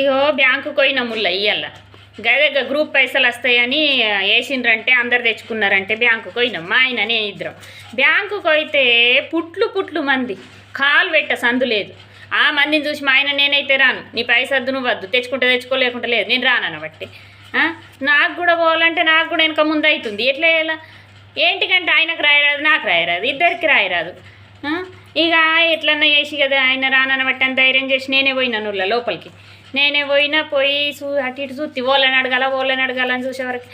ఇగో బ్యాంకుకి పోయిన ముళ్ళ ఇయ్యాల గదే గ్రూప్ పైసలు వస్తాయని వేసిండ్రంటే అందరు తెచ్చుకున్నారంటే బ్యాంకుకి పోయినాం మా ఆయన నేను ఇద్దరం. బ్యాంకుకి పోయితే పుట్లు మంది కాలు పెట్ట సందు లేదు. ఆ మందిని చూసి మా ఆయన నేనైతే రాను, నీ పైసద్దు నువ్వు వద్దు, తెచ్చుకోలేకుంటే లేదు, నేను రానబట్టి నాకు కూడా పోవాలంటే నాకు కూడా వెనక ముందు అవుతుంది. ఎట్లా చేయాల? ఏంటికంటే ఆయనకు రాయరాదు, నాకు రాయరాదు, ఇద్దరికి రాయరాదు. ఇక ఎట్లన్నా చేసి కదా ఆయన రానబట్టి అని ధైర్యం చేసి నేనే పోయినా నువ్వుల లోపలికి. నేనే పోయి అటు ఇటు చూసి ఓళ్ళని అడగాలని చూసేవరకు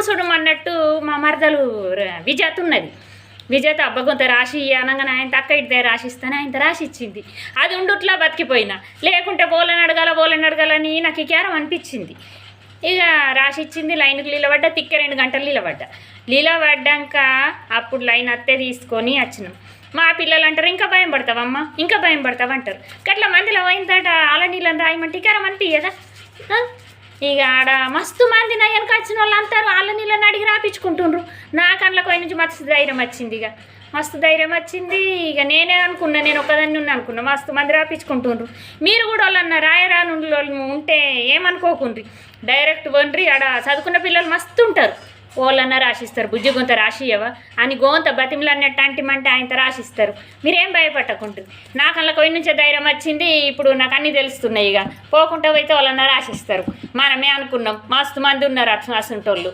చూడమన్నట్టు మా మరదలు విజాత ఉన్నది. విజేత అబ్బగొంత రాసి అనగానే ఆయన తక్క ఇటు రాసిస్తానే ఆయన రాసి ఇచ్చింది. అది ఉండుట్లా బతికిపోయినా, లేకుంటే ఓళ్ళని అడగాలని నాకు ఈ క్యారం అనిపించింది. ఇక రాసిచ్చింది. లైన్కి నిలబడ్డా, 2 గంటలు నిలబడ్డాక అప్పుడు లైన్ అత్తే తీసుకొని వచ్చినాం. మా పిల్లలు అంటారు ఇంకా భయం పడతావమ్మా, ఇంకా భయం పడతావు అంటారు. గట్ల మందిలో పోయిందట అలా నీళ్ళని రాయమంటే క్యారం అనిపించదా? ఇక ఆడ మస్తు మంది నా వెనక వచ్చిన వాళ్ళు అంటారు వాళ్ళ నీళ్ళని అడిగి రాపించుకుంటుండ్రు. నా కళ్ళ పోయి నుంచి మస్తు ధైర్యం వచ్చింది. మస్తు ధైర్యం వచ్చింది. ఇక నేనే అనుకున్నా, నేను ఒక్కదాన్ని అనుకున్నా, మస్తు మంది రాపించుకుంటుండ్రు. మీరు కూడా వాళ్ళన్న రాయరాను ఉంటే ఏమనుకోకుండ్రి, డైరెక్ట్ వండ్రి. ఆడ చదువుకున్న పిల్లలు మస్తు ఉంటారు, వాళ్ళన్న రాసిస్తారు. బుజ్జి గొంత రాసియవా అని గోంత బతిమలన్నట్టు అంటిమంటే ఆయనతో రాసిస్తారు. మీరేం భయపడకుండ్రి. నాకు అందులో పోయి నుంచే ధైర్యం వచ్చింది. ఇప్పుడు నాకు అన్నీ తెలుస్తున్నాయి. ఇక పోకుండా పోయితే వాళ్ళన్న రాసిస్తారు. మనమే అనుకున్నాం మస్తు మంది ఉన్నారు అసంటోళ్ళు.